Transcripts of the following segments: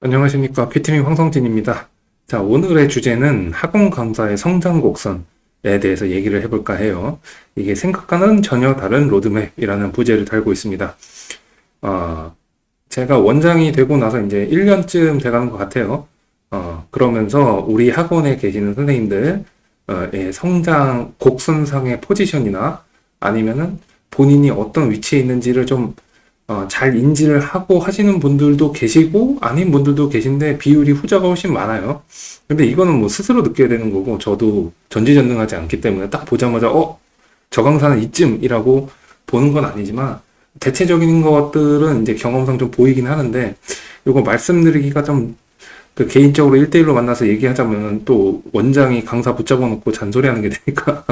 안녕하십니까. 피트민 황성진입니다. 자, 오늘의 주제는 학원 강사의 성장 곡선에 대해서 얘기를 해볼까 해요. 이게 생각과는 전혀 다른 로드맵이라는 부제를 달고 있습니다. 제가 원장이 되고 나서 이제 1년쯤 돼가는 것 같아요. 그러면서 우리 학원에 계시는 선생님들의 성장 곡선상의 포지션이나 아니면은 본인이 어떤 위치에 있는지를 좀 잘 인지를 하고 하시는 분들도 계시고 아닌 분들도 계신데 비율이 후자가 훨씬 많아요. 근데 이거는 뭐 스스로 느껴야 되는 거고 저도 전지전능하지 않기 때문에 딱 보자마자 저 강사는 이쯤이라고 보는 건 아니지만 대체적인 것들은 이제 경험상 좀 보이긴 하는데 이거 말씀드리기가 좀 그 개인적으로 1대1로 만나서 얘기하자면 또 원장이 강사 붙잡아 놓고 잔소리하는 게 되니까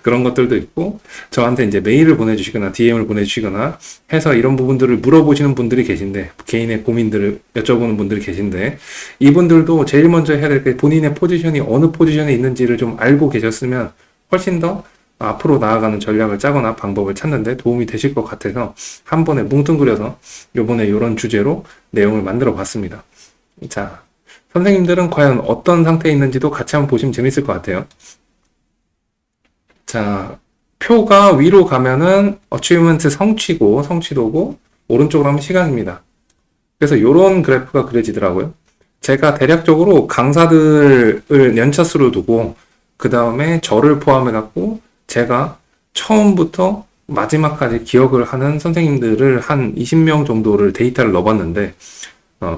그런 것들도 있고 저한테 이제 메일을 보내주시거나 DM을 보내주시거나 해서 이런 부분들을 물어보시는 분들이 계신데 개인의 고민들을 여쭤보는 분들이 계신데 이분들도 제일 먼저 해야 될 게 본인의 포지션이 어느 포지션에 있는지를 좀 알고 계셨으면 훨씬 더 앞으로 나아가는 전략을 짜거나 방법을 찾는데 도움이 되실 것 같아서 한 번에 뭉뚱그려서 요번에 이런 주제로 내용을 만들어 봤습니다. 자, 선생님들은 과연 어떤 상태에 있는지도 같이 한번 보시면 재밌을 것 같아요. 자, 표가 위로 가면은 어치브먼트 성취도고 오른쪽으로 하면 시간입니다. 그래서 이런 그래프가 그려지더라고요. 제가 대략적으로 강사들을 연차수로 두고 그 다음에 저를 포함해 갖고 제가 처음부터 마지막까지 기억을 하는 선생님들을 한 20명 정도를 데이터를 넣어봤는데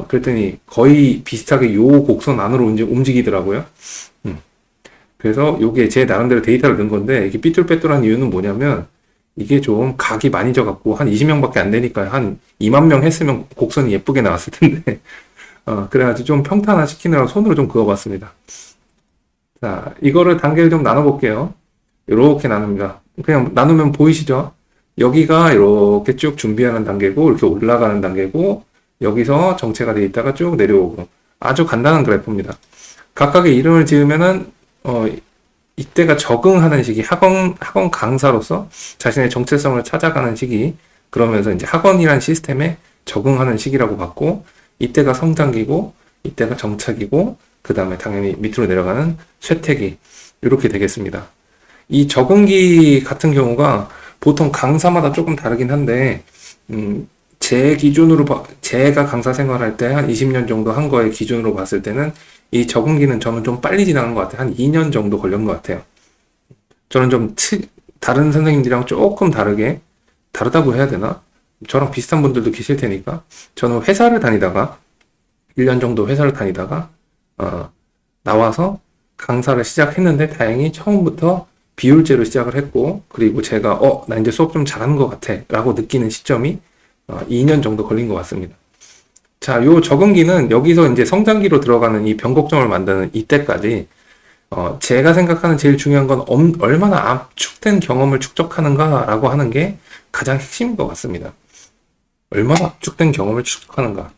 그랬더니 거의 비슷하게 요 곡선 안으로 움직이더라고요. 그래서 요게 제 나름대로 데이터를 넣은 건데 이게 삐뚤빼뚤한 이유는 뭐냐면 이게 좀 각이 많이 져갖고 한 20명밖에 안 되니까 한 2만 명 했으면 곡선이 예쁘게 나왔을 텐데 그래가지고 좀 평탄화 시키느라고 손으로 좀 그어봤습니다. 자, 이거를 단계를 좀 나눠볼게요. 이렇게 나눕니다. 그냥 나누면 보이시죠? 여기가 이렇게 쭉 준비하는 단계고 이렇게 올라가는 단계고 여기서 정체가 돼 있다가 쭉 내려오고 아주 간단한 그래프입니다. 각각의 이름을 지으면은 이때가 적응하는 시기, 학원 강사로서 자신의 정체성을 찾아가는 시기, 그러면서 이제 학원이란 시스템에 적응하는 시기라고 봤고, 이때가 성장기고, 이때가 정착이고, 그 다음에 당연히 밑으로 내려가는 쇠퇴기, 이렇게 되겠습니다. 이 적응기 같은 경우가 보통 강사마다 조금 다르긴 한데, 제 기준으로, 제가 강사 생활할 때 한 20년 정도 한 거의 기준으로 봤을 때는 이 적응기는 저는 좀 빨리 지나간 것 같아요. 한 2년 정도 걸린 것 같아요. 저는 좀 다른 선생님들이랑 조금 다르다고 해야 되나? 저랑 비슷한 분들도 계실 테니까. 저는 회사를 다니다가, 1년 정도 회사를 다니다가, 나와서 강사를 시작했는데 다행히 처음부터 비율제로 시작을 했고, 그리고 제가, 나 이제 수업 좀 잘하는 것 같아. 라고 느끼는 시점이 2년 정도 걸린 것 같습니다. 자, 요 적응기는 여기서 이제 성장기로 들어가는 이 변곡점을 만드는 이때까지, 제가 생각하는 제일 중요한 건 얼마나 압축된 경험을 축적하는가라고 하는 게 가장 핵심인 것 같습니다. 얼마나 압축된 경험을 축적하는가.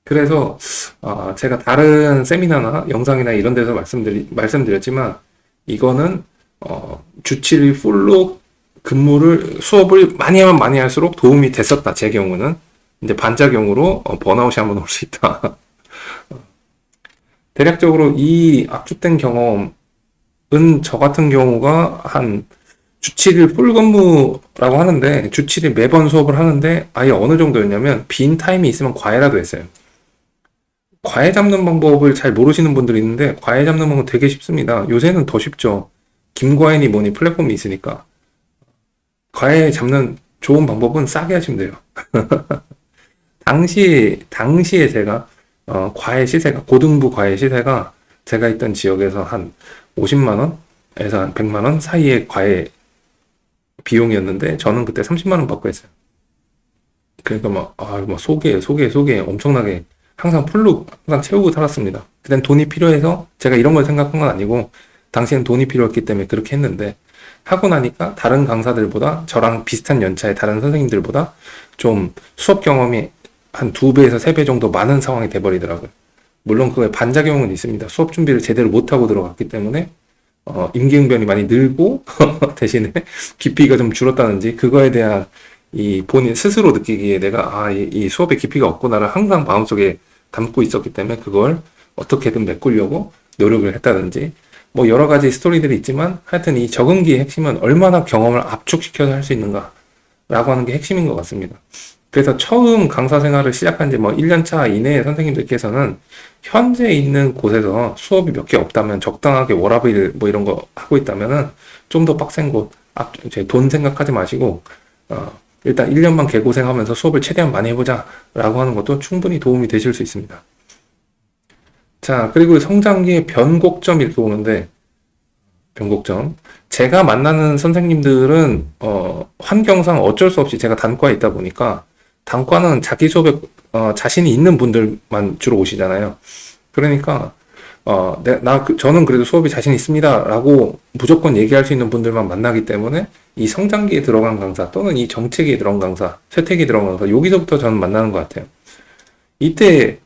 그래서, 제가 다른 세미나나 영상이나 이런 데서 말씀드렸지만, 이거는, 주치의 풀로 수업을 많이 하면 많이 할수록 도움이 됐었다. 제 경우는. 이제 반작용으로 번아웃이 한번 올 수 있다. 대략적으로 이 압축된 경험은 저 같은 경우가 한 주 7일 풀 근무라고 하는데 주 7일 매번 수업을 하는데 아예 어느 정도였냐면 빈 타임이 있으면 과외라도 했어요. 과외 잡는 방법을 잘 모르시는 분들이 있는데 과외 잡는 방법은 되게 쉽습니다. 요새는 더 쉽죠. 김과외니 뭐니 플랫폼이 있으니까. 과외 잡는 좋은 방법은 싸게 하시면 돼요. 당시에 제가, 과외 시세가, 고등부 과외 시세가 제가 있던 지역에서 한 50만원에서 한 100만원 사이의 과외 비용이었는데, 저는 그때 30만원 받고 했어요. 그러니까 소개 엄청나게 항상 풀로 항상 채우고 살았습니다. 그땐 돈이 필요해서 제가 이런 걸 생각한 건 아니고, 당시엔 돈이 필요했기 때문에 그렇게 했는데, 하고 나니까 다른 강사들보다 저랑 비슷한 연차의 다른 선생님들보다 좀 수업 경험이 한 2배에서 3배 정도 많은 상황이 돼버리더라고요. 물론 그거에 반작용은 있습니다. 수업 준비를 제대로 못하고 들어갔기 때문에 임기응변이 많이 늘고 대신에 깊이가 좀 줄었다든지 그거에 대한 이 본인 스스로 느끼기에 내가 이 수업의 깊이가 없구나를 항상 마음속에 담고 있었기 때문에 그걸 어떻게든 메꾸려고 노력을 했다든지 뭐 여러 가지 스토리들이 있지만 하여튼 이 적응기의 핵심은 얼마나 경험을 압축시켜서 할 수 있는가 라고 하는 게 핵심인 것 같습니다. 그래서 처음 강사 생활을 시작한 지 뭐 1년 차 이내의 선생님들께서는 현재 있는 곳에서 수업이 몇 개 없다면 적당하게 워라밸 뭐 이런 거 하고 있다면은 좀 더 빡센 곳, 돈 생각하지 마시고, 일단 1년만 개고생하면서 수업을 최대한 많이 해보자 라고 하는 것도 충분히 도움이 되실 수 있습니다. 자, 그리고 성장기의 변곡점 이렇게 보는데, 변곡점. 제가 만나는 선생님들은, 환경상 어쩔 수 없이 제가 단과에 있다 보니까, 단과는 자기 수업에, 자신이 있는 분들만 주로 오시잖아요. 그러니까, 저는 그래도 수업에 자신 있습니다. 라고 무조건 얘기할 수 있는 분들만 만나기 때문에, 이 성장기에 들어간 강사, 또는 이 정체기에 들어간 강사, 쇠퇴기에 들어간 강사, 여기서부터 저는 만나는 것 같아요. 이때,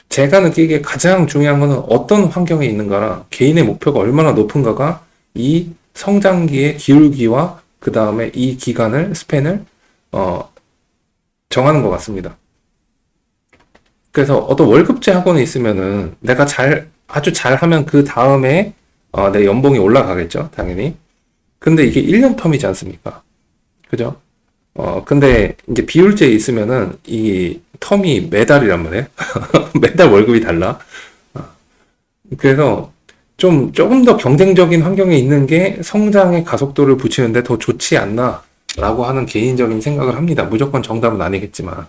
제가 느끼기에 가장 중요한 거는 어떤 환경에 있는가랑 개인의 목표가 얼마나 높은가가 이 성장기의 기울기와 그 다음에 이 기간을, 스팬을, 정하는 것 같습니다. 그래서 어떤 월급제 학원에 있으면은 내가 아주 잘하면 그 다음에, 내 연봉이 올라가겠죠, 당연히. 근데 이게 1년 텀이지 않습니까? 그죠? 근데 이제 비율제에 있으면은 이 텀이 매달이란 말이에요. 매달 월급이 달라. 그래서 조금 더 경쟁적인 환경에 있는 게 성장의 가속도를 붙이는데 더 좋지 않나 라고 하는 개인적인 생각을 합니다. 무조건 정답은 아니겠지만.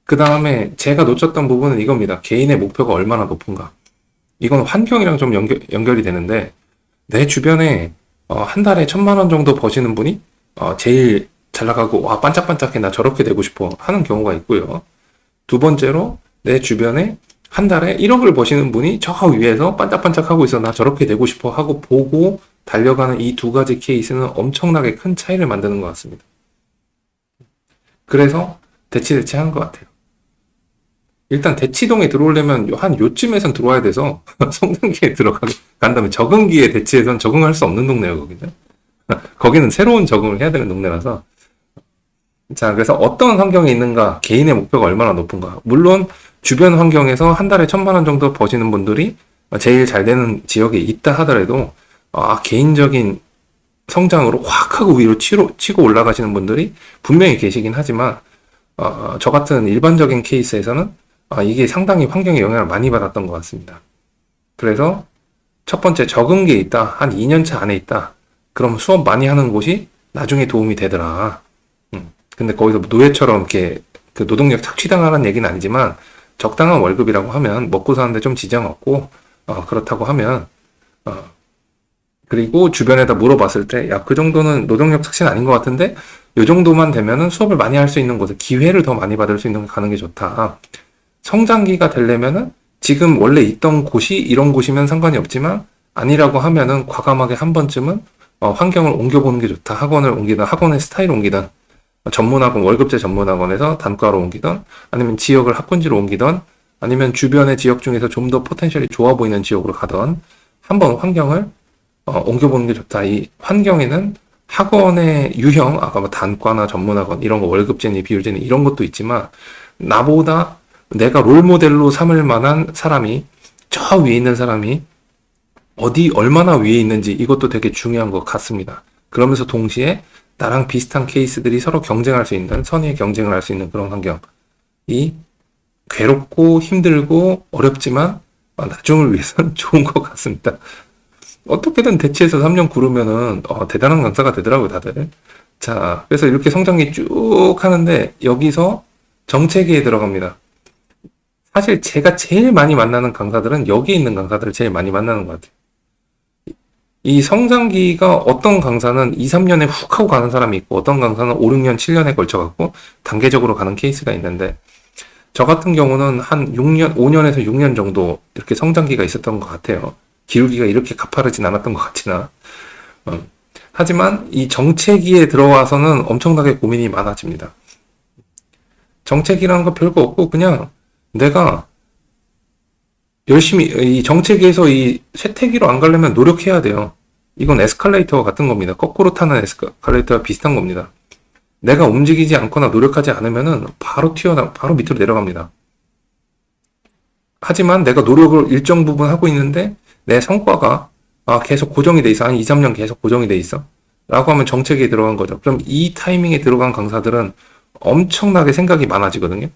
그 다음에 제가 놓쳤던 부분은 이겁니다. 개인의 목표가 얼마나 높은가. 이건 환경이랑 좀 연결이 되는데 내 주변에 한 달에 1,000만 원 정도 버시는 분이 제일 잘 나가고 와 반짝반짝해 나 저렇게 되고 싶어 하는 경우가 있고요. 두 번째로 내 주변에 한 달에 1억을 버시는 분이 저 위에서 반짝반짝하고 있어 나 저렇게 되고 싶어 하고 보고 달려가는 이 두 가지 케이스는 엄청나게 큰 차이를 만드는 것 같습니다. 그래서 대치하는 것 같아요. 일단 대치동에 들어오려면 한 요쯤에선 들어와야 돼서 성장기에 간다면 적응기에 대치에선 적응할 수 없는 동네예요, 거기는. 거기는 새로운 적응을 해야 되는 동네라서. 자, 그래서 어떤 환경에 있는가, 개인의 목표가 얼마나 높은가. 물론 주변 환경에서 한 달에 1,000만 원 정도 버시는 분들이 제일 잘 되는 지역에 있다 하더라도 개인적인 성장으로 확 하고 위로 치고 올라가시는 분들이 분명히 계시긴 하지만 저 같은 일반적인 케이스에서는 이게 상당히 환경에 영향을 많이 받았던 것 같습니다. 그래서 첫 번째 적응기에 있다. 한 2년차 안에 있다. 그럼 수업 많이 하는 곳이 나중에 도움이 되더라. 근데 거기서 노예처럼 이렇게 그 노동력 착취당하는 얘기는 아니지만 적당한 월급이라고 하면 먹고 사는데 좀 지장 없고 그렇다고 하면 그리고 주변에다 물어봤을 때 야, 그 정도는 노동력 착취는 아닌 것 같은데 이 정도만 되면은 수업을 많이 할 수 있는 곳에 기회를 더 많이 받을 수 있는 곳에 가는 게 좋다. 성장기가 되려면은 지금 원래 있던 곳이 이런 곳이면 상관이 없지만 아니라고 하면은 과감하게 한 번쯤은 환경을 옮겨보는 게 좋다. 학원을 옮기든 학원의 스타일을 옮기든 전문학원, 월급제 전문학원에서 단과로 옮기든 아니면 지역을 학군지로 옮기든 아니면 주변의 지역 중에서 좀 더 포텐셜이 좋아 보이는 지역으로 가든 한번 환경을 옮겨보는 게 좋다. 이 환경에는 학원의 유형, 아까 뭐 단과나 전문학원 이런 거 월급제니 비율제니 이런 것도 있지만 나보다 내가 롤모델로 삼을 만한 사람이 저 위에 있는 사람이 얼마나 위에 있는지 이것도 되게 중요한 것 같습니다. 그러면서 동시에 나랑 비슷한 케이스들이 서로 경쟁할 수 있는, 선의의 경쟁을 할 수 있는 그런 환경이 괴롭고 힘들고 어렵지만 나중을 위해서는 좋은 것 같습니다. 어떻게든 대치해서 3년 구르면은 대단한 강사가 되더라고요, 다들. 자, 그래서 이렇게 성장기 쭉 하는데 여기서 정체기에 들어갑니다. 사실 제가 제일 많이 만나는 강사들은 여기 있는 강사들을 제일 많이 만나는 것 같아요. 이 성장기가 어떤 강사는 2, 3년에 훅 하고 가는 사람이 있고 어떤 강사는 5, 6년, 7년에 걸쳐갖고 단계적으로 가는 케이스가 있는데 저 같은 경우는 한 6년, 5년에서 6년 정도 이렇게 성장기가 있었던 것 같아요. 기울기가 이렇게 가파르진 않았던 것 같지나 하지만 이 정체기에 들어와서는 엄청나게 고민이 많아집니다. 정체기라는 거 별거 없고 그냥 내가 열심히 이 정체기에서 이 쇠퇴기로 안 가려면 노력해야 돼요. 이건 에스컬레이터와 같은 겁니다. 거꾸로 타는 에스컬레이터와 비슷한 겁니다. 내가 움직이지 않거나 노력하지 않으면은 바로 밑으로 내려갑니다. 하지만 내가 노력을 일정 부분 하고 있는데 내 성과가 계속 고정이 돼 있어. 한 2, 3년 계속 고정이 돼 있어. 라고 하면 정책에 들어간 거죠. 그럼 이 타이밍에 들어간 강사들은 엄청나게 생각이 많아지거든요.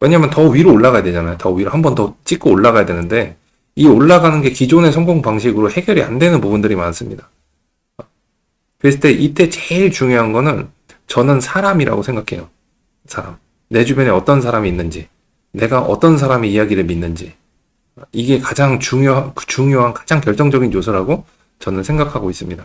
왜냐면 더 위로 올라가야 되잖아요. 더 위로 한 번 더 찍고 올라가야 되는데 이 올라가는 게 기존의 성공 방식으로 해결이 안 되는 부분들이 많습니다. 그랬을 때 이때 제일 중요한 거는 저는 사람이라고 생각해요. 사람. 내 주변에 어떤 사람이 있는지, 내가 어떤 사람의 이야기를 믿는지, 이게 가장 중요한 가장 결정적인 요소라고 저는 생각하고 있습니다.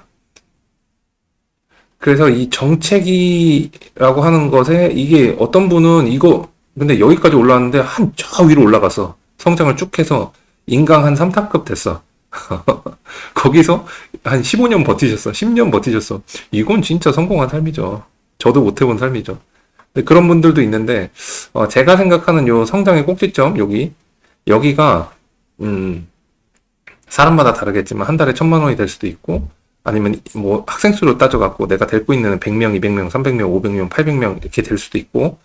그래서 이 정체기라고 하는 것에 이게 어떤 분은 이거 근데 여기까지 올라왔는데 한 저 위로 올라가서 성장을 쭉 해서 인강 한 3타급 됐어. 거기서 한 15년 버티셨어. 10년 버티셨어. 이건 진짜 성공한 삶이죠. 저도 못 해본 삶이죠. 그런 분들도 있는데 제가 생각하는 요 성장의 꼭지점 여기가 사람마다 다르겠지만 한 달에 1,000만 원이 될 수도 있고 아니면 뭐 학생 수로 따져갖고 내가 데리고 있는 100명, 200명, 300명, 500명, 800명 이렇게 될 수도 있고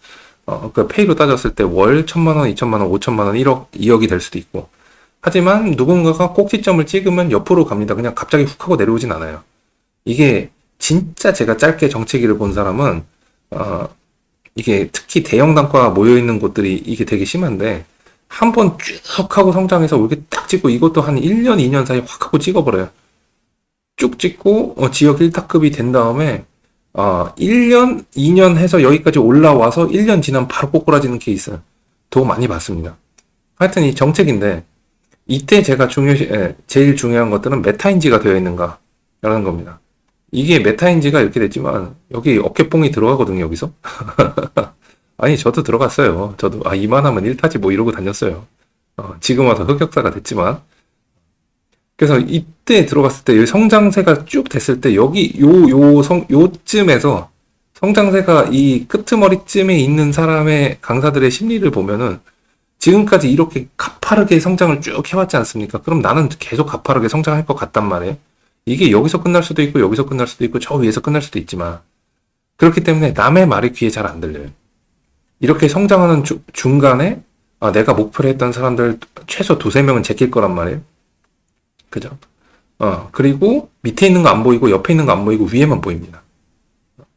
그 페이로 따졌을 때 월 1,000만 원, 2,000만 원, 5,000만 원, 1억, 2억이 될 수도 있고 하지만 누군가가 꼭지점을 찍으면 옆으로 갑니다. 그냥 갑자기 훅 하고 내려오진 않아요. 이게 진짜 제가 짧게 정체기를 본 사람은 이게 특히 대형 단과가 모여있는 곳들이 이게 되게 심한데 한 번 쭉 하고 성장해서 이렇게 딱 찍고 이것도 한 1년, 2년 사이에 확 하고 찍어버려요. 쭉 찍고 지역 1타급이 된 다음에 1년, 2년 해서 여기까지 올라와서 1년 지나면 바로 꼬꾸라지는 케이스 더 많이 봤습니다. 하여튼 이 정책인데 이때 제가 제일 중요한 것들은 메타인지가 되어 있는가 라는 겁니다. 이게 메타인지가 이렇게 됐지만 여기 어깨뽕이 들어가거든요. 여기서 아니 저도 들어갔어요. 저도 이만하면 1타지 뭐 이러고 다녔어요. 지금 와서 흑역사가 됐지만 그래서 이때 들어갔을 때 성장세가 쭉 됐을 때 여기 요쯤에서 성장세가 이 끄트머리쯤에 있는 사람의 강사들의 심리를 보면은 지금까지 이렇게 가파르게 성장을 쭉 해왔지 않습니까? 그럼 나는 계속 가파르게 성장할 것 같단 말이에요. 이게 여기서 끝날 수도 있고 여기서 끝날 수도 있고 저 위에서 끝날 수도 있지만 그렇기 때문에 남의 말이 귀에 잘 안 들려요. 이렇게 성장하는 중간에 내가 목표를 했던 사람들 최소 2-3명은 제낄 거란 말이에요. 그죠? 그리고 밑에 있는 거 안 보이고 옆에 있는 거 안 보이고 위에만 보입니다.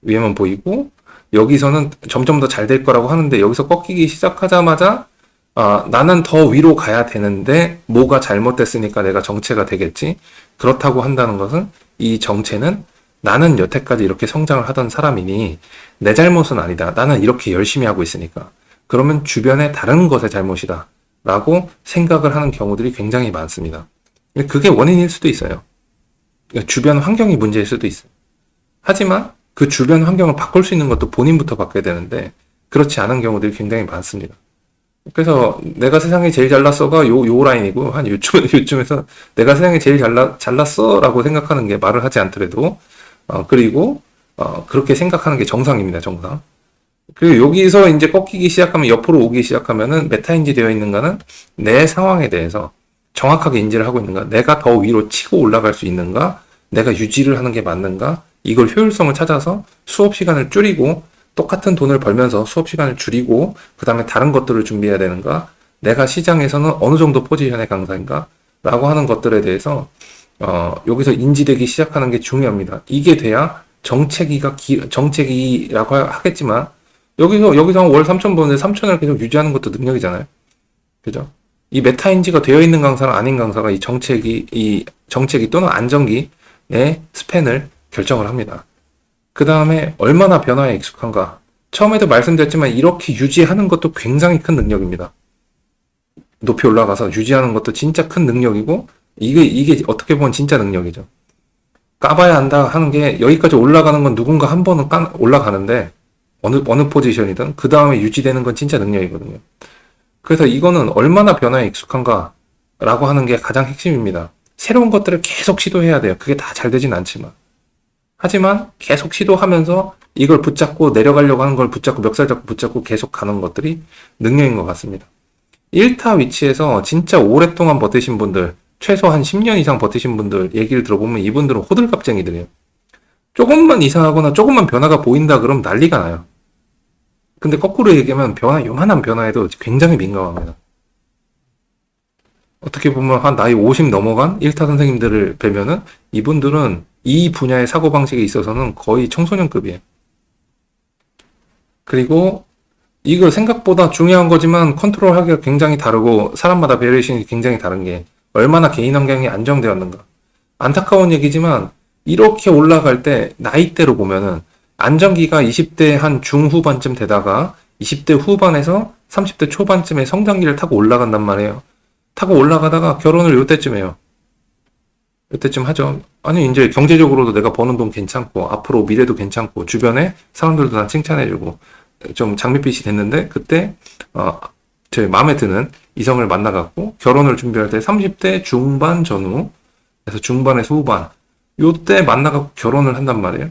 위에만 보이고 여기서는 점점 더 잘 될 거라고 하는데 여기서 꺾이기 시작하자마자 나는 더 위로 가야 되는데 뭐가 잘못됐으니까 내가 정체가 되겠지. 그렇다고 한다는 것은 이 정체는 나는 여태까지 이렇게 성장을 하던 사람이니 내 잘못은 아니다. 나는 이렇게 열심히 하고 있으니까. 그러면 주변의 다른 것의 잘못이다. 라고 생각을 하는 경우들이 굉장히 많습니다. 그게 원인일 수도 있어요. 주변 환경이 문제일 수도 있어요. 하지만 그 주변 환경을 바꿀 수 있는 것도 본인부터 바뀌어야 되는데 그렇지 않은 경우들이 굉장히 많습니다. 그래서 내가 세상에 제일 잘났어가 요 라인이고 한 요쯤에서 내가 세상에 제일 잘났어 라고 생각하는 게 말을 하지 않더라도 그리고 그렇게 생각하는 게 정상입니다. 정상. 그리고 여기서 이제 꺾이기 시작하면 옆으로 오기 시작하면은 메타인지 되어 있는가는 내 상황에 대해서 정확하게 인지를 하고 있는가, 내가 더 위로 치고 올라갈 수 있는가, 내가 유지를 하는 게 맞는가, 이걸 효율성을 찾아서 수업 시간을 줄이고 똑같은 돈을 벌면서 수업 시간을 줄이고 그 다음에 다른 것들을 준비해야 되는가, 내가 시장에서는 어느 정도 포지션의 강사인가 라고 하는 것들에 대해서 여기서 인지되기 시작하는 게 중요합니다. 이게 돼야 정책이라고 하겠지만 여기서 월 3,000 버는데 3,000을 계속 유지하는 것도 능력이잖아요. 그죠? 이 메타인지가 되어 있는 강사랑 아닌 강사가 이 정책이 또는 안정기의 스팬을 결정을 합니다. 그 다음에 얼마나 변화에 익숙한가. 처음에도 말씀드렸지만 이렇게 유지하는 것도 굉장히 큰 능력입니다. 높이 올라가서 유지하는 것도 진짜 큰 능력이고 이게 어떻게 보면 진짜 능력이죠. 까봐야 한다 하는 게 여기까지 올라가는 건 누군가 한 번은 올라가는데 어느 포지션이든 그 다음에 유지되는 건 진짜 능력이거든요. 그래서 이거는 얼마나 변화에 익숙한가 라고 하는 게 가장 핵심입니다. 새로운 것들을 계속 시도해야 돼요. 그게 다 잘 되진 않지만. 하지만 계속 시도하면서 이걸 붙잡고 내려가려고 하는 걸 붙잡고 멱살 잡고 붙잡고 계속 가는 것들이 능력인 것 같습니다. 1타 위치에서 진짜 오랫동안 버티신 분들, 최소 한 10년 이상 버티신 분들 얘기를 들어보면 이분들은 호들갑쟁이들이에요. 조금만 이상하거나 조금만 변화가 보인다 그러면 난리가 나요. 근데 거꾸로 얘기하면 요만한 변화에도 굉장히 민감합니다. 어떻게 보면 한 나이 50 넘어간 1타 선생님들을 뵈면은 이분들은 이 분야의 사고방식에 있어서는 거의 청소년급이에요. 그리고 이거 생각보다 중요한 거지만 컨트롤하기가 굉장히 다르고 사람마다 베리에이션이 굉장히 다른 게 얼마나 개인 환경이 안정되었는가. 안타까운 얘기지만 이렇게 올라갈 때 나이대로 보면은 안정기가 20대 한 중후반쯤 되다가 20대 후반에서 30대 초반쯤에 성장기를 타고 올라간단 말이에요. 타고 올라가다가 결혼을 요때쯤 해요. 요때쯤 하죠. 아니 이제 경제적으로도 내가 버는 돈 괜찮고 앞으로 미래도 괜찮고 주변에 사람들도 난 칭찬해주고 좀 장밋빛이 됐는데 그때 제 마음에 드는 이성을 만나갖고 결혼을 준비할 때 30대 중반 전후 그래서 중반에서 후반 요때 만나갖고 결혼을 한단 말이에요.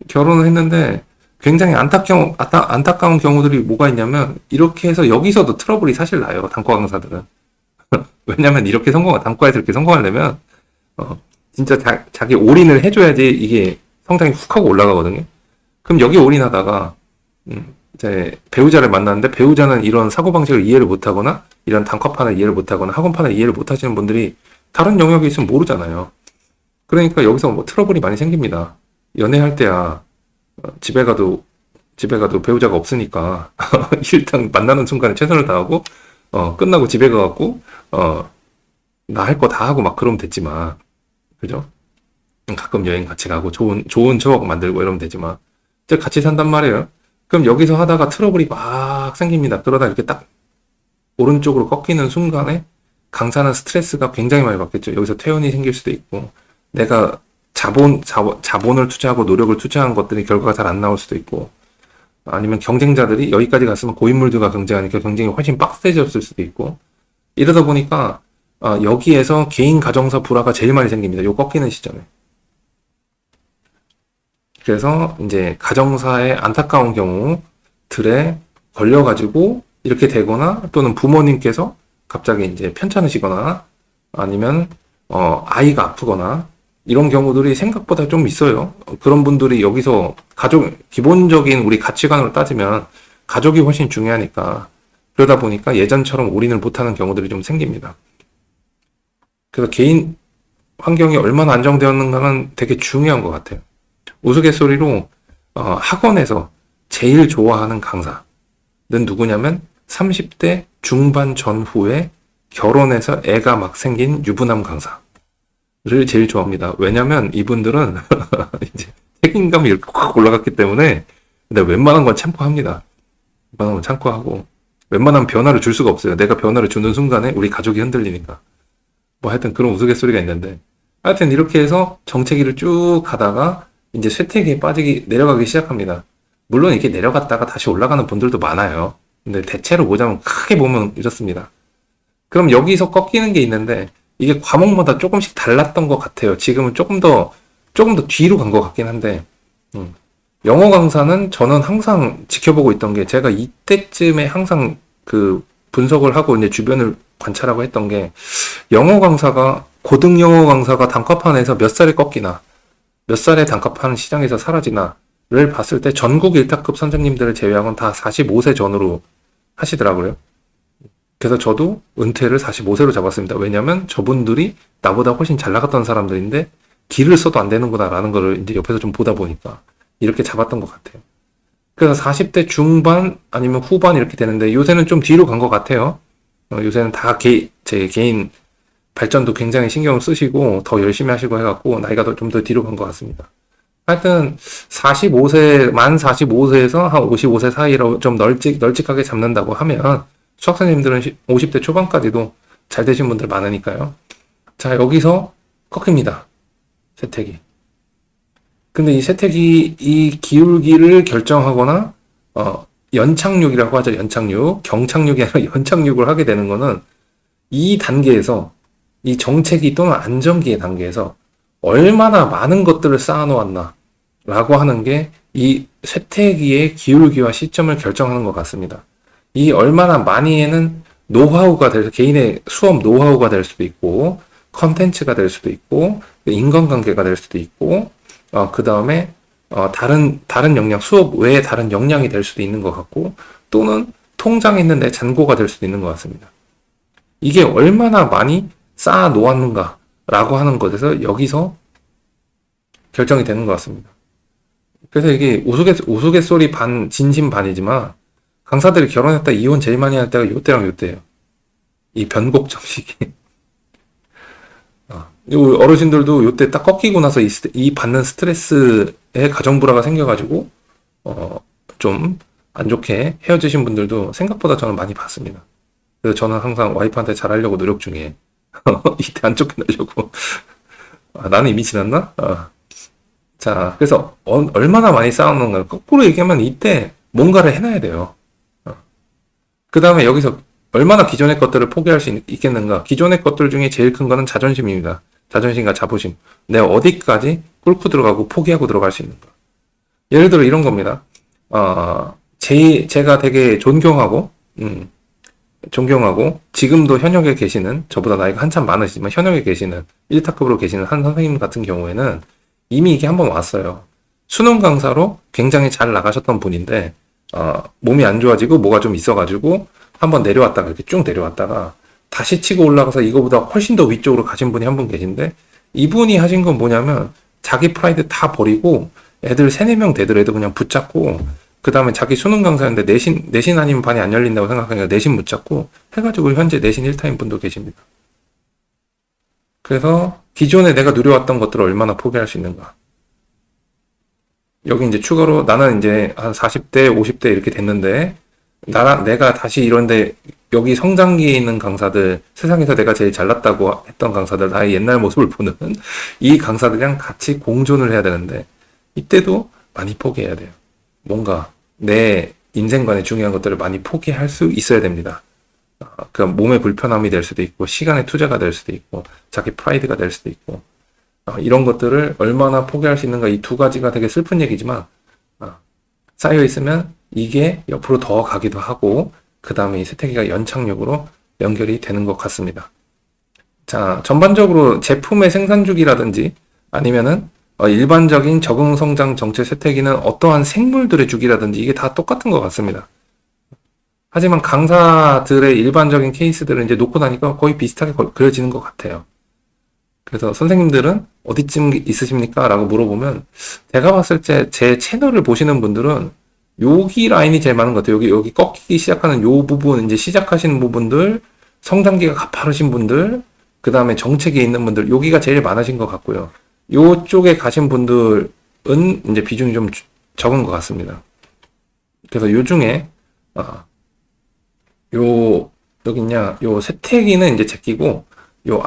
결혼을 했는데 굉장히 안타까운 경우들이 뭐가 있냐면 이렇게 해서 여기서도 트러블이 사실 나요. 단과 강사들은. 왜냐면 이렇게 단과에서 이렇게 성공하려면 진짜 자기 올인을 해줘야지 이게 성장이 훅 하고 올라가거든요. 그럼 여기 올인하다가 이제 배우자를 만났는데 배우자는 이런 사고방식을 이해를 못하거나 이런 단과판을 이해를 못하거나 학원판을 이해를 못하시는 분들이 다른 영역에 있으면 모르잖아요. 그러니까 여기서 뭐 트러블이 많이 생깁니다. 연애할 때야 집에 가도 배우자가 없으니까 일단 만나는 순간에 최선을 다하고 끝나고 집에 가갖고 나 할 거 다 하고 막 그러면 됐지만 그죠? 가끔 여행 같이 가고 좋은 추억 만들고 이러면 되지만 이제 같이 산단 말이에요. 그럼 여기서 하다가 트러블이 막 생깁니다. 그러다 이렇게 딱 오른쪽으로 꺾이는 순간에 강사는 스트레스가 굉장히 많이 받겠죠. 여기서 퇴원이 생길 수도 있고 내가 자본을 투자하고 노력을 투자한 것들이 결과가 잘 안 나올 수도 있고 아니면 경쟁자들이 여기까지 갔으면 고인물들과 경쟁하니까 경쟁이 훨씬 빡세졌을 수도 있고 이러다 보니까 여기에서 개인 가정사 불화가 제일 많이 생깁니다. 요 꺾이는 시점에. 그래서 이제 가정사의 안타까운 경우들에 걸려가지고 이렇게 되거나 또는 부모님께서 갑자기 이제 편찮으시거나 아니면 아이가 아프거나 이런 경우들이 생각보다 좀 있어요. 그런 분들이 여기서 기본적인 우리 가치관으로 따지면 가족이 훨씬 중요하니까 그러다 보니까 예전처럼 올인을 못하는 경우들이 좀 생깁니다. 그래서 개인 환경이 얼마나 안정되었는가는 되게 중요한 것 같아요. 우스갯소리로 학원에서 제일 좋아하는 강사는 누구냐면 30대 중반 전후에 결혼해서 애가 막 생긴 유부남 강사를 제일 좋아합니다. 왜냐면 이분들은 이제 책임감이 이렇게 확 올라갔기 때문에 근데 웬만한 건 참고합니다. 웬만한 건 참고하고 웬만한 변화를 줄 수가 없어요. 내가 변화를 주는 순간에 우리 가족이 흔들리니까. 뭐 하여튼 그런 우스갯소리가 있는데 하여튼 이렇게 해서 정체기를 쭉 가다가 이제 쇠퇴기에 내려가기 시작합니다. 물론 이렇게 내려갔다가 다시 올라가는 분들도 많아요. 근데 대체로 보자면 크게 보면 이렇습니다. 그럼 여기서 꺾이는 게 있는데 이게 과목마다 조금씩 달랐던 것 같아요. 지금은 조금 더 뒤로 간 것 같긴 한데 영어 강사는 저는 항상 지켜보고 있던 게 제가 이때쯤에 항상 그 분석을 하고 이제 주변을 관찰하고 했던 게 고등 영어 강사가 단과판에서 몇 살에 꺾이나 몇 살에 단과판 시장에서 사라지나를 봤을 때 전국 1타급 선생님들을 제외하고는 다 45세 전후로 하시더라고요. 그래서 저도 은퇴를 45세로 잡았습니다. 왜냐면 저분들이 나보다 훨씬 잘 나갔던 사람들인데 길을 써도 안 되는구나라는 거를 이제 옆에서 좀 보다 보니까 이렇게 잡았던 것 같아요. 그래서 40대 중반 아니면 후반 이렇게 되는데 요새는 좀 뒤로 간 것 같아요. 요새는 다 제 개인 발전도 굉장히 신경을 쓰시고 더 열심히 하시고 해갖고 나이가 좀 더 뒤로 간 것 같습니다. 하여튼 45세, 45세에서 한 55세 사이로 좀 널찍하게 잡는다고 하면 수학선생님들은 50대 초반까지도 잘 되신 분들 많으니까요. 자, 여기서 꺾입니다. 세택이. 근데 이 세택이 이 기울기를 결정하거나 연착륙이라고 하죠. 연착륙. 경착륙이 아니라 연착륙을 하게 되는 거는 이 단계에서 이 정체기 또는 안정기의 단계에서 얼마나 많은 것들을 쌓아놓았나 라고 하는 게 이 쇠퇴기의 기울기와 시점을 결정하는 것 같습니다. 이 얼마나 많이에는 개인의 수업 노하우가 될 수도 있고 컨텐츠가 될 수도 있고 인간관계가 될 수도 있고 그 다음에 다른 역량, 수업 외에 다른 역량이 될 수도 있는 것 같고, 또는 통장에 있는 내 잔고가 될 수도 있는 것 같습니다. 이게 얼마나 많이 쌓아 놓았는가라고 하는 것에서 여기서 결정이 되는 것 같습니다. 그래서 이게 우스갯소리 반, 진심 반이지만, 강사들이 결혼했다 이혼 제일 많이 할 때가 요때랑 요때예요. 이 변곡점식이. 어르신들도 요때 딱 꺾이고 나서 이 받는 스트레스에 가정불화가 생겨가지고, 좀 안 좋게 헤어지신 분들도 생각보다 저는 많이 봤습니다. 그래서 저는 항상 와이프한테 잘하려고 노력 중에, 이때 안 쫓겨나려고. 나는 이미 지났나? 자, 그래서 얼마나 많이 쌓아놓는가. 거꾸로 얘기하면 이때 뭔가를 해놔야 돼요. 그 다음에 여기서 얼마나 기존의 것들을 포기할 수 있겠는가. 기존의 것들 중에 제일 큰 거는 자존심입니다. 자존심과 자부심. 내가 어디까지 꿇고 들어가고 포기하고 들어갈 수 있는가. 예를 들어 이런 겁니다. 제가 되게 존경하고 지금도 현역에 계시는, 저보다 나이가 한참 많으시지만 현역에 계시는 1타급으로 계시는 한 선생님 같은 경우에는 이미 이게 한번 왔어요. 수능 강사로 굉장히 잘 나가셨던 분인데 몸이 안 좋아지고 뭐가 좀 있어가지고 한번 내려왔다가 이렇게 쭉 내려왔다가 다시 치고 올라가서 이거보다 훨씬 더 위쪽으로 가신 분이 한 분 계신데, 이분이 하신 건 뭐냐면 자기 프라이드 다 버리고 애들 3-4명 되더라도 그냥 붙잡고, 그 다음에 자기 수능 강사인데 내신 아니면 반이 안 열린다고 생각하니까 내신 붙잡고 해가지고 현재 내신 1타인 분도 계십니다. 그래서 기존에 내가 누려왔던 것들을 얼마나 포기할 수 있는가. 여기 이제 추가로 나는 이제 한 40대, 50대 이렇게 됐는데, 내가 다시 이런데 여기 성장기에 있는 강사들, 세상에서 내가 제일 잘났다고 했던 강사들, 나의 옛날 모습을 보는 이 강사들이랑 같이 공존을 해야 되는데, 이때도 많이 포기해야 돼요. 뭔가 내 인생관의 중요한 것들을 많이 포기할 수 있어야 됩니다. 그 몸의 불편함이 될 수도 있고, 시간의 투자가 될 수도 있고, 자기 프라이드가 될 수도 있고, 이런 것들을 얼마나 포기할 수 있는가. 이 두 가지가 되게 슬픈 얘기지만 쌓여 있으면 이게 옆으로 더 가기도 하고, 그 다음에 이 쇠퇴기가 연착륙으로 연결이 되는 것 같습니다. 자, 전반적으로 제품의 생산 주기라든지 아니면은 일반적인 적응 성장 정체 쇠퇴기는 어떠한 생물들의 주기라든지 이게 다 똑같은 것 같습니다. 하지만 강사들의 일반적인 케이스들을 이제 놓고 나니까 거의 비슷하게 그려지는 것 같아요. 그래서 선생님들은 어디쯤 있으십니까? 라고 물어보면, 제가 봤을 때 제 채널을 보시는 분들은 여기 라인이 제일 많은 것 같아요. 여기 꺾이기 시작하는 요 부분, 이제 시작하시는 부분들, 성장기가 가파르신 분들, 그 다음에 정체기에 있는 분들, 여기가 제일 많으신 것 같고요. 요쪽에 가신 분들은 이제 비중이 좀 적은 것 같습니다. 그래서 요 중에, 요 쇠퇴기는 이제 제끼고, 요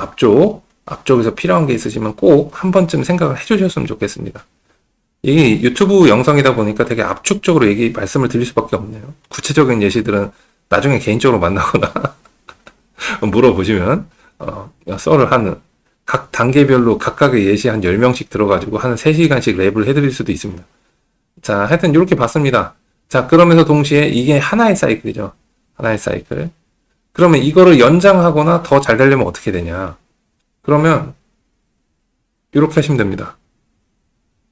앞쪽에서 필요한 게 있으시면 꼭 한 번쯤 생각을 해주셨으면 좋겠습니다. 이게 유튜브 영상이다 보니까 되게 압축적으로 말씀을 드릴 수밖에 없네요. 구체적인 예시들은 나중에 개인적으로 만나거나 물어보시면 썰을 하는, 각 단계별로 각각의 예시 한 10명씩 들어가지고 한 3시간씩 랩을 해드릴 수도 있습니다. 자, 하여튼 이렇게 봤습니다. 자, 그러면서 동시에 이게 하나의 사이클이죠. 하나의 사이클. 그러면 이거를 연장하거나 더 잘 되려면 어떻게 되냐. 그러면 이렇게 하시면 됩니다.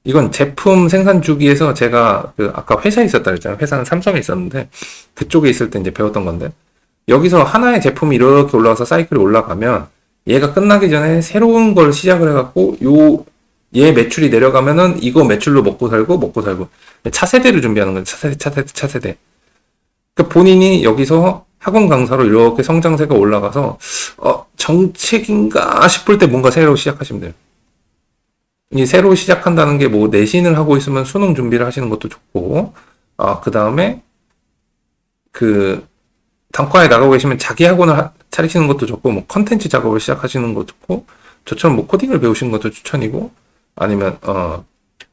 이건 제품 생산 주기에서 제가 아까 회사에 있었다 그랬잖아요. 회사는 삼성에 있었는데 그쪽에 있을 때 이제 배웠던 건데, 여기서 하나의 제품이 이렇게 올라가서 사이클이 올라가면 얘가 끝나기 전에 새로운 걸 시작을 해갖고 얘 매출이 내려가면은 이거 매출로 먹고 살고 차세대를 준비하는 거예요. 차세대. 그러니까 본인이 여기서 학원 강사로 이렇게 성장세가 올라가서 정책인가 싶을 때 뭔가 새로 시작하시면 돼요. 이 새로 시작한다는 게 뭐 내신을 하고 있으면 수능 준비를 하시는 것도 좋고, 그 다음에 단과에 나가고 계시면 자기 학원을 차리시는 것도 좋고, 뭐 컨텐츠 작업을 시작하시는 것도 좋고, 저처럼 뭐 코딩을 배우시는 것도 추천이고, 아니면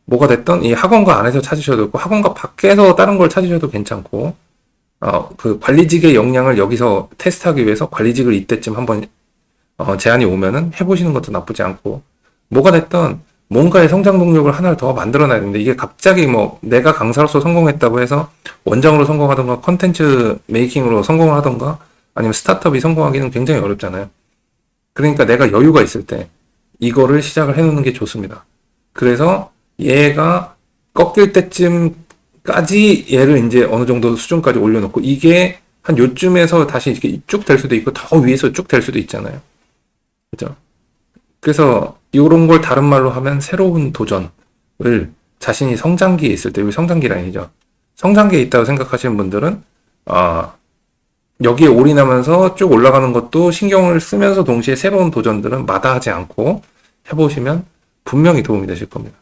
뭐가 됐든 이 학원과 안에서 찾으셔도 좋고, 학원과 밖에서 다른 걸 찾으셔도 괜찮고, 그 관리직의 역량을 여기서 테스트하기 위해서 관리직을 이때쯤 한번 제안이 오면은 해보시는 것도 나쁘지 않고, 뭐가 됐든 뭔가의 성장 동력을 하나를 더 만들어놔야 되는데, 이게 갑자기 뭐 내가 강사로서 성공했다고 해서 원장으로 성공하던가 컨텐츠 메이킹으로 성공을 하던가 아니면 스타트업이 성공하기는 굉장히 어렵잖아요. 그러니까 내가 여유가 있을 때 이거를 시작을 해놓는 게 좋습니다. 그래서 얘가 꺾일 때쯤까지 얘를 이제 어느 정도 수준까지 올려놓고 이게 한 요쯤에서 다시 이렇게 쭉 될 수도 있고 더 위에서 쭉 될 수도 있잖아요. 그죠? 그래서 이런 걸 다른 말로 하면 새로운 도전을 자신이 성장기에 있을 때, 여기 성장기 라인이죠. 성장기에 있다고 생각하시는 분들은 여기에 올인하면서 쭉 올라가는 것도 신경을 쓰면서 동시에 새로운 도전들은 마다하지 않고 해보시면 분명히 도움이 되실 겁니다.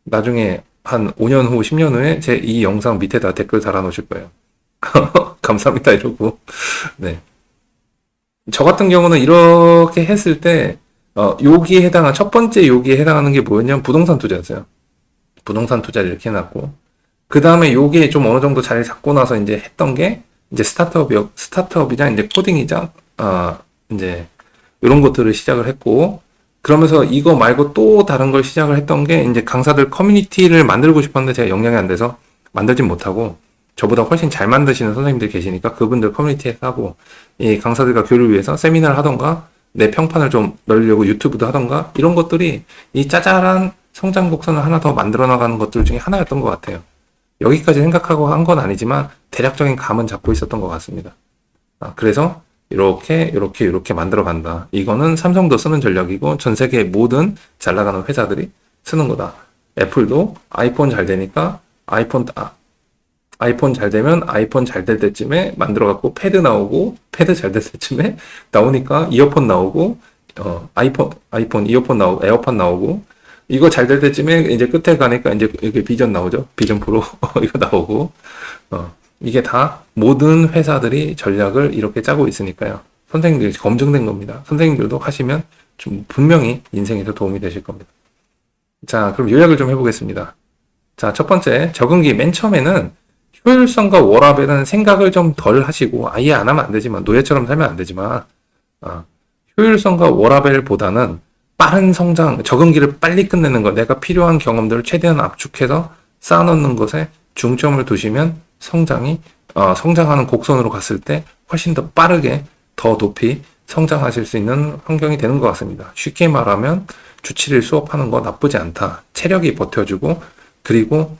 나중에 한 5년 후, 10년 후에 제 이 영상 밑에다 댓글 달아놓으실 거예요. 감사합니다 이러고. 네. 저 같은 경우는 이렇게 했을 때 여기에 해당한 첫 번째 여기에 해당하는 게 뭐였냐면 부동산 투자였어요. 부동산 투자를 이렇게 해놨고 그 다음에 요게 좀 어느 정도 자리 잡고 나서 이제 했던 게 이제 스타트업이자 이제 코딩이자 이제 이런 것들을 시작을 했고 그러면서 이거 말고 또 다른 걸 시작을 했던 게 이제 강사들 커뮤니티를 만들고 싶었는데 제가 역량이 안 돼서 만들진 못하고 저보다 훨씬 잘 만드시는 선생님들 계시니까 그분들 커뮤니티에 하고 이 강사들과 교류를 위해서 세미나를 하던가 내 평판을 좀 넣으려고 유튜브도 하던가 이런 것들이 이 짜잘한 성장 곡선을 하나 더 만들어 나가는 것들 중에 하나였던 것 같아요. 여기까지 생각하고 한 건 아니지만 대략적인 감은 잡고 있었던 것 같습니다. 그래서 이렇게 만들어 간다. 이거는 삼성도 쓰는 전략이고 전 세계 모든 잘 나가는 회사들이 쓰는 거다. 애플도 아이폰 잘 되니까 아이폰 잘 되면 아이폰 잘 될 때쯤에 만들어 갖고 패드 나오고 패드 잘 될 때쯤에 나오니까 이어폰 나오고 아이폰 이어폰 나오고 에어팟 나오고 이거 잘 될 때쯤에 이제 끝에 가니까 이제 이렇게 비전 나오죠. 비전 프로 이거 나오고 이게 다 모든 회사들이 전략을 이렇게 짜고 있으니까요. 선생님들이 검증된 겁니다. 선생님들도 하시면 좀 분명히 인생에서 도움이 되실 겁니다. 자, 그럼 요약을 좀 해보겠습니다. 자, 첫 번째 적응기 맨 처음에는 효율성과 워라밸은 생각을 좀 덜 하시고 아예 안 하면 안 되지만 노예처럼 살면 안 되지만 효율성과 워라밸보다는 빠른 성장, 적응기를 빨리 끝내는 것, 내가 필요한 경험들을 최대한 압축해서 쌓아놓는 것에 중점을 두시면 성장하는 곡선으로 갔을 때 훨씬 더 빠르게 더 높이 성장하실 수 있는 환경이 되는 것 같습니다. 쉽게 말하면 주 7일 수업하는 거 나쁘지 않다. 체력이 버텨주고 그리고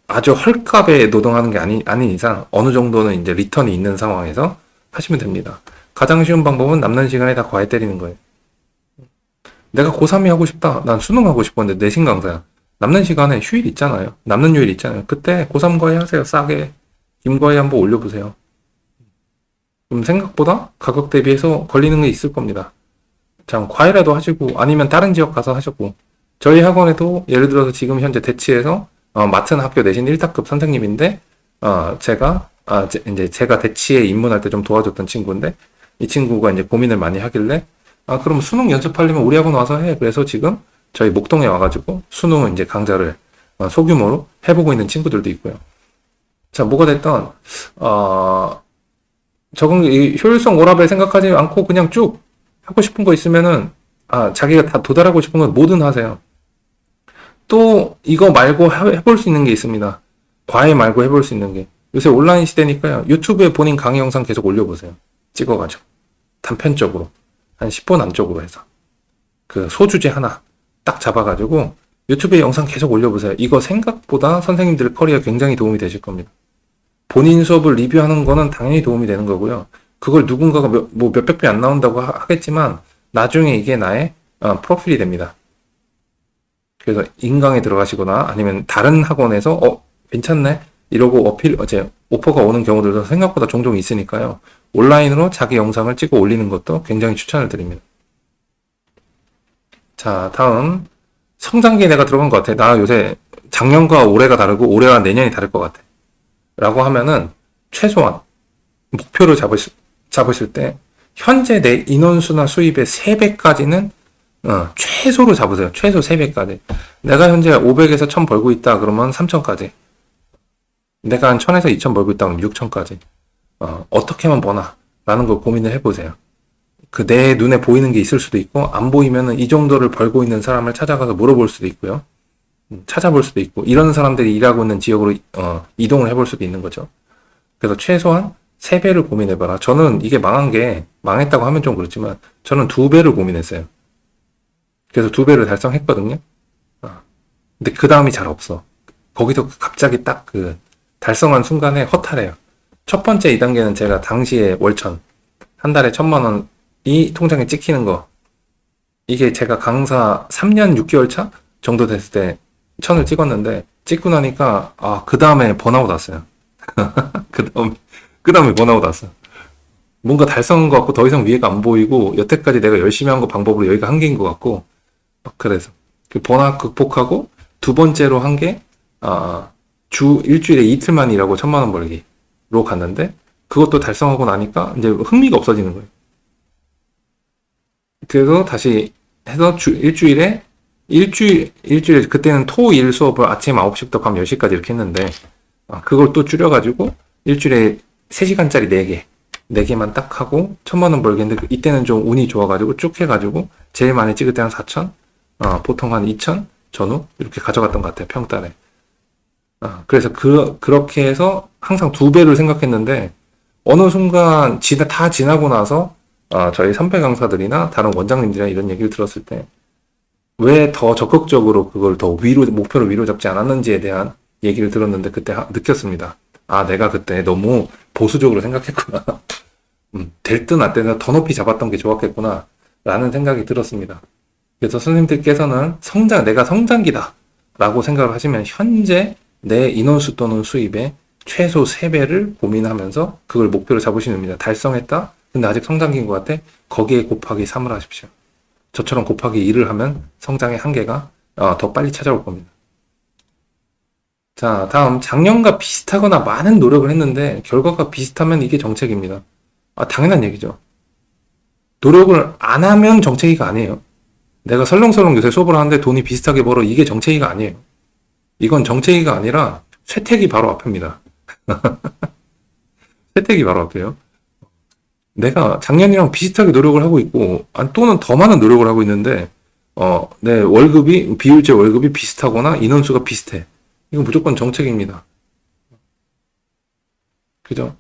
아주 헐값에 노동하는 게 아닌 이상 어느 정도는 이제 리턴이 있는 상황에서 하시면 됩니다. 가장 쉬운 방법은 남는 시간에 다 과외 때리는 거예요. 내가 고3이 하고 싶다. 난 수능 하고 싶었는데 내신 강사야. 남는 시간에 휴일 있잖아요. 남는 요일 있잖아요. 그때 고3 과외 하세요. 싸게. 김과외 한번 올려보세요. 그럼 생각보다 가격 대비해서 걸리는 게 있을 겁니다. 자, 과외라도 하시고 아니면 다른 지역 가서 하셨고 저희 학원에도 예를 들어서 지금 현재 대치에서 맡은 학교 내신 1타급 선생님인데 제가 대치에 입문할 때 좀 도와줬던 친구인데 이 친구가 이제 고민을 많이 하길래 그럼 수능 연습하려면 우리 학원 와서 해. 그래서 지금 저희 목동에 와가지고 수능 이제 강좌를 소규모로 해보고 있는 친구들도 있고요. 자, 뭐가 됐던 이 효율성 워라밸 생각하지 않고 그냥 쭉 하고 싶은 거 있으면은 자기가 다 도달하고 싶은 건 뭐든 하세요. 또 이거 말고 해볼 수 있는 게 있습니다. 과외 말고 해볼 수 있는 게 요새 온라인 시대니까요. 유튜브에 본인 강의 영상 계속 올려보세요. 찍어가지고 단편적으로 한 10분 안쪽으로 해서 그 소주제 하나 딱 잡아가지고 유튜브에 영상 계속 올려보세요. 이거 생각보다 선생님들 커리어 굉장히 도움이 되실 겁니다. 본인 수업을 리뷰하는 거는 당연히 도움이 되는 거고요. 그걸 누군가가 몇백 배 안 나온다고 하겠지만 나중에 이게 나의 프로필이 됩니다. 그래서 인강에 들어가시거나 아니면 다른 학원에서 괜찮네 이러고 오퍼가 오는 경우들도 생각보다 종종 있으니까요. 온라인으로 자기 영상을 찍어 올리는 것도 굉장히 추천을 드립니다. 자, 다음 성장기에 내가 들어간 것 같아. 나 요새 작년과 올해가 다르고 올해와 내년이 다를 것 같아. 라고 하면은 최소한 목표를 잡으실 때 현재 내 인원수나 수입의 3배까지는 최소로 잡으세요. 최소 3배까지. 내가 현재 500에서 1000 벌고 있다 그러면 3000까지. 내가 한 1000에서 2000 벌고 있다 그러면 6000까지. 어떻게 하면 버나? 라는 걸 고민을 해보세요. 내 눈에 보이는 게 있을 수도 있고, 안 보이면은 이 정도를 벌고 있는 사람을 찾아가서 물어볼 수도 있고요. 찾아볼 수도 있고, 이런 사람들이 일하고 있는 지역으로, 이동을 해볼 수도 있는 거죠. 그래서 최소한 3배를 고민해봐라. 저는 이게 망했다고 하면 좀 그렇지만, 저는 2배를 고민했어요. 그래서 2배를 달성했거든요. 근데 그 다음이 잘 없어. 거기서 갑자기 딱 그 달성한 순간에 허탈해요. 첫 번째 2단계는 제가 당시에 월천, 한 달에 1,000만 원이 통장에 찍히는 거. 이게 제가 강사 3년 6개월 차 정도 됐을 때 1,000을 찍었는데, 찍고 나니까, 그 다음에 번아웃 왔어요. 그 다음에 번아웃 왔어요. 뭔가 달성한 것 같고, 더 이상 위에가 안 보이고, 여태까지 내가 열심히 한 거 방법으로 여기가 한계인 것 같고, 그래서. 그 번아웃 극복하고, 두 번째로 한 게, 일주일에 이틀만 일하고 1,000만 원 벌기로 갔는데, 그것도 달성하고 나니까 이제 흥미가 없어지는 거예요. 그래서 다시 해서 일주일에, 그때는 토, 일 수업을 아침 9시부터 밤 10시까지 이렇게 했는데, 그걸 또 줄여가지고, 일주일에 3시간짜리 4개, 4개만 딱 하고, 1,000만 원 벌기 했는데, 이때는 좀 운이 좋아가지고, 쭉 해가지고, 제일 많이 찍을 때 한 4천, 보통 한 2천 전후? 이렇게 가져갔던 것 같아요, 평달에. 그래서 그렇게 해서 항상 2배를 생각했는데, 어느 순간 다 지나고 나서, 저희 선배 강사들이나 다른 원장님들이나 이런 얘기를 들었을 때, 왜 더 적극적으로 그걸 더 목표를 위로 잡지 않았는지에 대한 얘기를 들었는데, 그때 느꼈습니다. 내가 그때 너무 보수적으로 생각했구나. 될 듯 안 되나 더 높이 잡았던 게 좋았겠구나. 라는 생각이 들었습니다. 그래서 선생님들께서는 내가 성장기다. 라고 생각을 하시면, 현재 내 인원수 또는 수입의 최소 3배를 고민하면서 그걸 목표로 잡으시는 겁니다. 달성했다? 근데 아직 성장기인 것 같아? 거기에 곱하기 3을 하십시오. 저처럼 곱하기 2를 하면 성장의 한계가 더 빨리 찾아올 겁니다. 자, 다음 작년과 비슷하거나 많은 노력을 했는데 결과가 비슷하면 이게 정책입니다. 당연한 얘기죠. 노력을 안 하면 정책이가 아니에요. 내가 설렁설렁 요새 수업을 하는데 돈이 비슷하게 벌어, 이게 정책이가 아니에요. 이건 정책이가 아니라 쇠퇴기 바로 앞입니다. 쇠퇴기 바로 앞이에요. 내가 작년이랑 비슷하게 노력을 하고 있고, 또는 더 많은 노력을 하고 있는데, 내 비율제 월급이 비슷하거나 인원수가 비슷해. 이건 무조건 정책입니다. 그죠?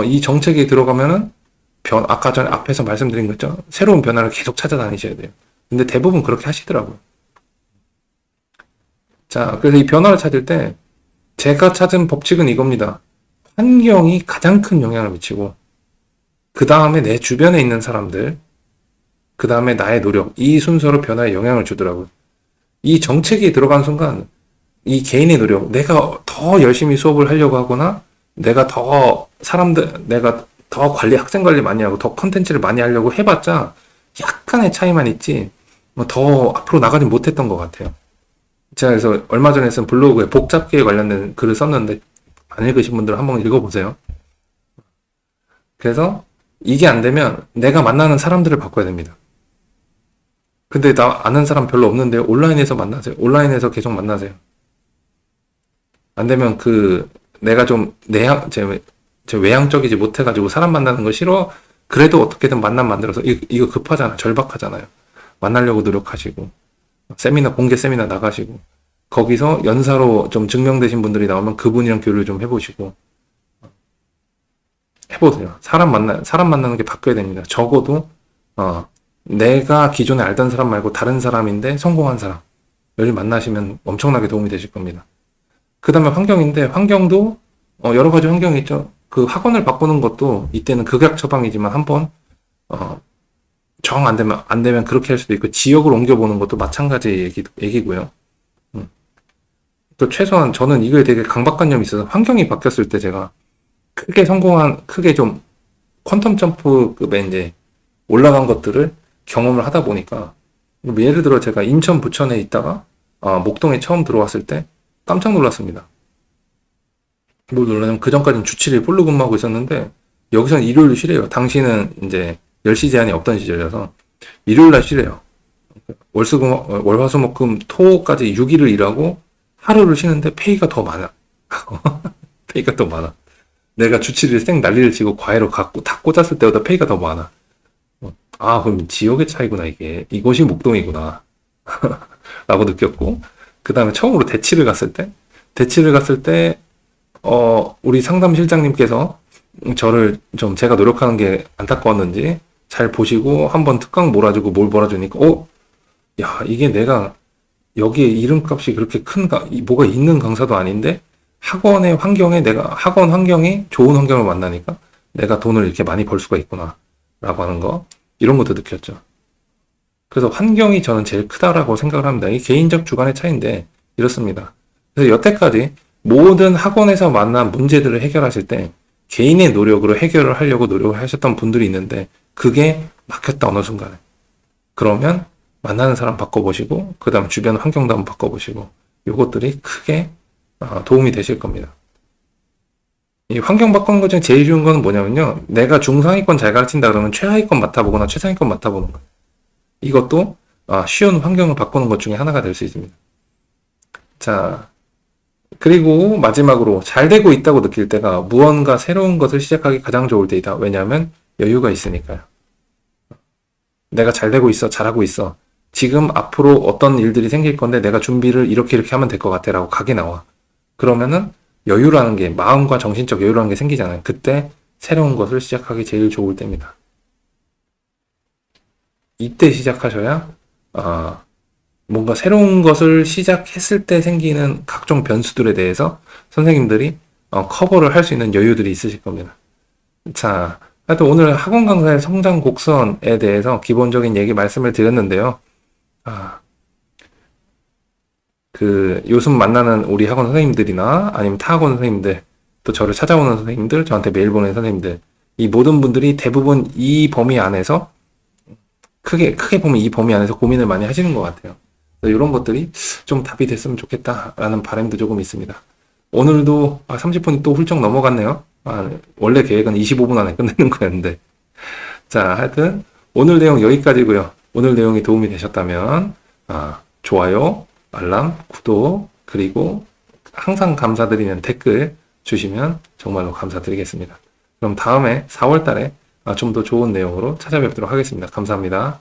이 정책에 들어가면은, 아까 전에 앞에서 말씀드린 거죠? 새로운 변화를 계속 찾아다니셔야 돼요. 근데 대부분 그렇게 하시더라고요. 자, 그래서 이 변화를 찾을 때, 제가 찾은 법칙은 이겁니다. 환경이 가장 큰 영향을 미치고, 그 다음에 내 주변에 있는 사람들, 그 다음에 나의 노력, 이 순서로 변화에 영향을 주더라고요. 이 정책이 들어간 순간, 이 개인의 노력, 내가 더 열심히 수업을 하려고 하거나, 내가 더 학생 관리 많이 하고, 더 컨텐츠를 많이 하려고 해봤자, 약간의 차이만 있지, 더 앞으로 나가지 못했던 것 같아요. 제가 그래서 얼마 전에 쓴 블로그에 복잡계에 관련된 글을 썼는데, 안 읽으신 분들은 한번 읽어보세요. 그래서, 이게 안 되면 내가 만나는 사람들을 바꿔야 됩니다. 근데 나 아는 사람 별로 없는데 온라인에서 만나세요. 온라인에서 계속 만나세요. 안 되면 내가 좀 제 외향적이지 못해가지고 사람 만나는 거 싫어. 그래도 어떻게든 만들어서 이거 급하잖아. 절박하잖아요. 만나려고 노력하시고 공개 세미나 나가시고 거기서 연사로 좀 증명되신 분들이 나오면 그분이랑 교류를 좀 해보시고 해보세요. 사람 만나는 게 바뀌어야 됩니다. 적어도, 내가 기존에 알던 사람 말고 다른 사람인데 성공한 사람을 만나시면 엄청나게 도움이 되실 겁니다. 그 다음에 환경인데, 환경도, 여러 가지 환경이 있죠. 그 학원을 바꾸는 것도 이때는 극약 처방이지만 한번, 정 안 되면 그렇게 할 수도 있고, 지역을 옮겨보는 것도 마찬가지 얘기고요. 또 최소한 저는 이거에 되게 강박관념이 있어서 환경이 바뀌었을 때 제가 크게 좀 퀀텀 점프급에 이제 올라간 것들을 경험을 하다 보니까 예를 들어 제가 인천 부천에 있다가 목동에 처음 들어왔을 때 깜짝 놀랐습니다. 뭘 놀라냐면 그 전까지는 주 7일 풀로 근무하고 있었는데 여기서는 일요일 쉬래요. 당시는 이제 10시 제한이 없던 시절이라서 일요일 날 쉬래요. 월화수목금 토까지 6일을 일하고 하루를 쉬는데 페이가 더 많아. 페이가 더 많아. 내가 주 7일 생 난리를 치고 과외로 다 꽂았을 때보다 페이가 더 많아. 그럼 지역의 차이구나, 이게. 이곳이 목동이구나. 라고 느꼈고. 그 다음에 처음으로 대치를 갔을 때, 우리 상담실장님께서 저를 좀 제가 노력하는 게 안타까웠는지 잘 보시고 한번 특강 몰아주고 뭘 몰아주니까, 야, 이게 내가 여기에 이름값이 그렇게 뭐가 있는 강사도 아닌데 학원의 환경에 학원 환경이 좋은 환경을 만나니까 내가 돈을 이렇게 많이 벌 수가 있구나 라고 하는 거, 이런 것도 느꼈죠. 그래서 환경이 저는 제일 크다라고 생각을 합니다. 이 개인적 주관의 차이인데 이렇습니다. 그래서 여태까지 모든 학원에서 만난 문제들을 해결하실 때 개인의 노력으로 해결을 하려고 노력을 하셨던 분들이 있는데 그게 막혔다 어느 순간에. 그러면 만나는 사람 바꿔보시고 그 다음 주변 환경도 한번 바꿔보시고 요것들이 크게 도움이 되실 겁니다. 이 환경 바꾸는 것 중에 제일 좋은 건 뭐냐면요. 내가 중상위권 잘 가르친다 그러면 최하위권 맡아보거나 최상위권 맡아보는 거예요. 이것도 쉬운 환경을 바꾸는 것 중에 하나가 될 수 있습니다. 자, 그리고 마지막으로 잘 되고 있다고 느낄 때가 무언가 새로운 것을 시작하기 가장 좋을 때이다. 왜냐하면 여유가 있으니까요. 내가 잘 되고 있어, 잘하고 있어. 지금 앞으로 어떤 일들이 생길 건데 내가 준비를 이렇게 하면 될 것 같아 라고 각이 나와. 그러면은 여유라는 게, 마음과 정신적 여유라는 게 생기잖아요. 그때 새로운 것을 시작하기 제일 좋을 때입니다. 이때 시작하셔야 뭔가 새로운 것을 시작했을 때 생기는 각종 변수들에 대해서 선생님들이 커버를 할 수 있는 여유들이 있으실 겁니다. 자, 하여튼 오늘 학원 강사의 성장 곡선에 대해서 기본적인 얘기 말씀을 드렸는데요. 요즘 만나는 우리 학원 선생님들이나 아니면 타 학원 선생님들, 또 저를 찾아오는 선생님들, 저한테 메일 보내는 선생님들, 이 모든 분들이 대부분 이 범위 안에서 크게 보면 이 범위 안에서 고민을 많이 하시는 것 같아요. 이런 것들이 좀 답이 됐으면 좋겠다라는 바람도 조금 있습니다. 오늘도 30분이 또 훌쩍 넘어갔네요. 원래 계획은 25분 안에 끝내는 거였는데. 자, 하여튼 오늘 내용 여기까지고요. 오늘 내용이 도움이 되셨다면 좋아요, 알람, 구독, 그리고 항상 감사드리는 댓글 주시면 정말로 감사드리겠습니다. 그럼 다음에 4월 달에 좀 더 좋은 내용으로 찾아뵙도록 하겠습니다. 감사합니다.